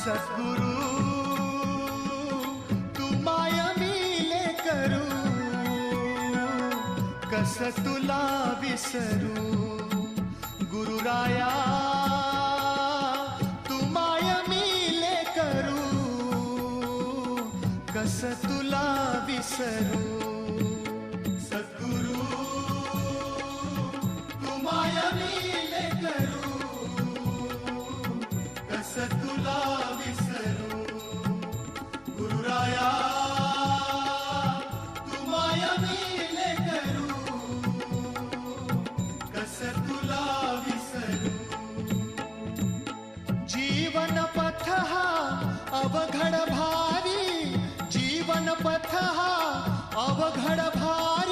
सद्गुरु तू माय मिले करू, कस तुला विसरू. गुरुराया तू माय मिले करू, कस तुला विसरू. सद्गुरु तू माय मिले करू, कस तुला विसरू. गुरुराया तू माय मिले करू, कस तुला विसरू. जीवन पथ हा अवघड भारी, जीवन पथ हा अवघड भारी.